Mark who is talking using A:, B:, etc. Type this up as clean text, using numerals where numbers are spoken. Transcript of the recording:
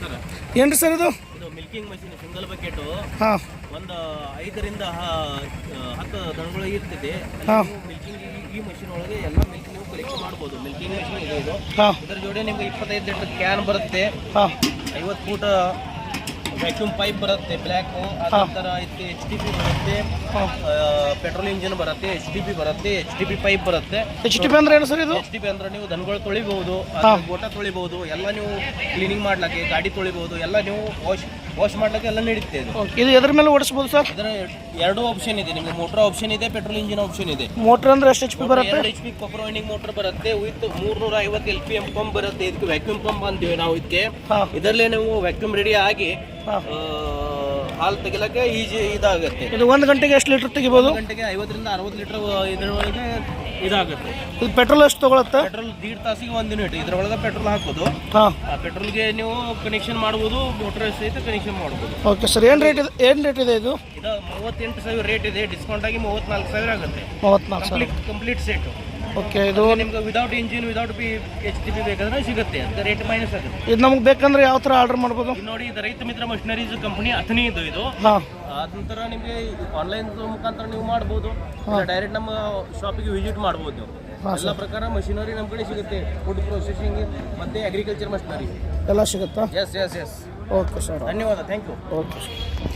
A: Sir.
B: ಏನು ರೀ sir ಇದು?
A: ಇದು ಮಿಲ್ಕಿಂಗ್ ಮಷೀನ್ ಸಿಂಗಲ್ ಬಕೆಟು.
B: ಹಾಂ,
A: ಒಂದು 5ರಿಂದ 10 ದನಗಳು ಇರ್ತಿದೆ.
B: ಹಾಂ,
A: ಮಿಲ್ಕಿಂಗ್ ಈ ಮಷೀನ್ ಒಳಗೆ ಎಲ್ಲ ಮಿಲ್ಕ್ ನೀವು ಕಲೆಕ್ಟ್ ಮಾಡ್ಬೋದು. ಮಿಲ್ಕಿಂಗ್ ಮಷೀನ್ ಇದೆ ಇದು.
B: ಹಾಂ,
A: ಇದರ ಜೋಡಿ ನಿಮ್ಗೆ 25 ಲೀಟರ್ ಕ್ಯಾನ್ ಬರುತ್ತೆ.
B: ಹಾಂ,
A: 50 ಫೂಟ್ ವ್ಯಾಕ್ಯೂಮ್ ಪೈಪ್ ಬರುತ್ತೆ ಬ್ಲ್ಯಾಕು. ಅದರ HTP ಬರುತ್ತೆ, ಪೆಟ್ರೋಲ್ ಇಂಜಿನ್ ಬರುತ್ತೆ, HTP ಬರುತ್ತೆ, HTP ಪೈಪ್ ಬರುತ್ತೆ.
B: HTP ಅಂದ್ರೆ ಏನು ಸರ್ ಇದು?
A: HTP ಅಂದ್ರೆ ನೀವು ದನಗಳು ತೊಳಿಬಹುದು, ಗೋಟ ತೊಳಿಬಹುದು, ಎಲ್ಲ ನೀವು ಕ್ಲೀನಿಂಗ್ ಮಾಡ್ಲಿಕ್ಕೆ, ಗಾಡಿ ತೊಳಿಬಹುದು, ಎಲ್ಲ ನೀವು ವಾಶ್ ಮಾಡ್ಲಿಕ್ಕೆ ಎಲ್ಲ ನಡೀತೆ ಇದು.
B: ಇದು ಎದ್ರ ಮೇಲೆ ಓಡಿಸ್ಬೋದು ಸರ್?
A: ಇದರ 2 ಆಪ್ಷನ್ ಇದೆ ನಿಮಗೆ. ಮೋಟರ್ ಆಪ್ಷನ್ ಇದೆ, ಪೆಟ್ರೋಲ್ ಇಂಜಿನ್ ಆಪ್ಷನ್ ಇದೆ.
B: ಮೋಟರ್ ಅಂದ್ರೆ ಎಷ್ಟು HP ಬರುತ್ತೆ?
A: 2 HP ಕಾಪರ್ ವೈಂಡಿಂಗ್ ಮೋಟರ್ ಬರುತ್ತೆ ವಿತ್ 350 LPM ಪಂಪ್ ಬರುತ್ತೆ. ಇದಕ್ಕೆ ವ್ಯಾಕ್ಯೂಮ್ ಪಂಪ್ ಅಂತೀವಿ ನಾವು ಇದಕ್ಕೆ. ಇದರಲ್ಲೇ ನೀವು ವ್ಯಾಕ್ಯೂಮ್ ರೆಡಿ ಆಗಿ ಹಾಲು ತೆಗಿಲಕ್ಕೆ ಈಜಿ ಇದಾಗುತ್ತೆ.
B: ಇದು 1 ಗಂಟೆಗೆ ಎಷ್ಟು ಲೀಟರ್ ತೆಗಿಬೋದು?
A: 1 ಗಂಟೆಗೆ 50ರಿಂದ 60 ಲೀಟರ್ ಇದರೊಳಗೆ ಇದಾಗುತ್ತೆ.
B: ಇದು ಪೆಟ್ರೋಲ್ ಎಷ್ಟು ತಗೊಳುತ್ತೆ?
A: ಪೆಟ್ರೋಲ್ 1.5 ತಾಸಿಗೆ 1 ಯೂನಿಟ್ ಇದರೊಳಗೆ ಪೆಟ್ರೋಲ್ ಹಾಕೋದು.
B: ಹಾಂ,
A: ಪೆಟ್ರೋಲ್ಗೆ ನೀವು ಕನೆಕ್ಷನ್ ಮಾಡ್ಬೋದು, ಮೋಟರ್ ಸಹಿತ ಕನೆಕ್ಷನ್ ಮಾಡ್ಬೋದು.
B: Okay sir. ಏನು ರೇಟ್ ಇದೆ? ಇದು?
A: ಇದು 38,000 ರೇಟ್ ಇದೆ. ಡಿಸ್ಕೌಂಟ್ ಆಗಿ 34,000 ಆಗುತ್ತೆ.
B: 34,000
A: ಕಂಪ್ಲೀಟ್ ಸೆಟ್.
B: ಓಕೆ. ಇದು
A: ನಿಮ್ಗೆ ವಿದೌಟ್ ಇಂಜಿನ್ ವಿದೌಟ್ HTP ಬೇಕಾದ್ರೆ ಸಿಗುತ್ತೆ. ಅದಕ್ಕೆ ರೇಟ್ ಮೈನಸ್ ಆಗುತ್ತೆ.
B: ಇದು ನಮ್ಗೆ ಬೇಕಂದ್ರೆ ಯಾವ ಥರ ಆರ್ಡರ್ ಮಾಡ್ಬೋದು?
A: ನೋಡಿ, ಇದು ರೈತ ಮಿತ್ರ ಮಷಿನರೀಸ್ ಕಂಪನಿ ಅಥನಿ ಇದು.
B: ಹಾಂ,
A: ನಂತರ ನಿಮಗೆ ಆನ್ಲೈನ್ ಮುಖಾಂತರ ನೀವು ಮಾಡ್ಬೋದು, ಡೈರೆಕ್ಟ್ ನಮ್ಮ ಶಾಪಿಗೆ ವಿಸಿಟ್ ಮಾಡ್ಬೋದು ನೀವು. ಎಲ್ಲ ಪ್ರಕಾರ ಮಷಿನರಿ ನಮ್ಮ ಕಡೆ ಸಿಗುತ್ತೆ. ಫುಡ್ ಪ್ರೊಸೆಸಿಂಗ್ ಮತ್ತೆ ಅಗ್ರಿಕಲ್ಚರ್ ಮಷಿನರಿ
B: ಎಲ್ಲ ಸಿಗುತ್ತಾ?
A: ಎಸ್.
B: Okay sir.
A: ಧನ್ಯವಾದ. Thank you.
B: Okay sir.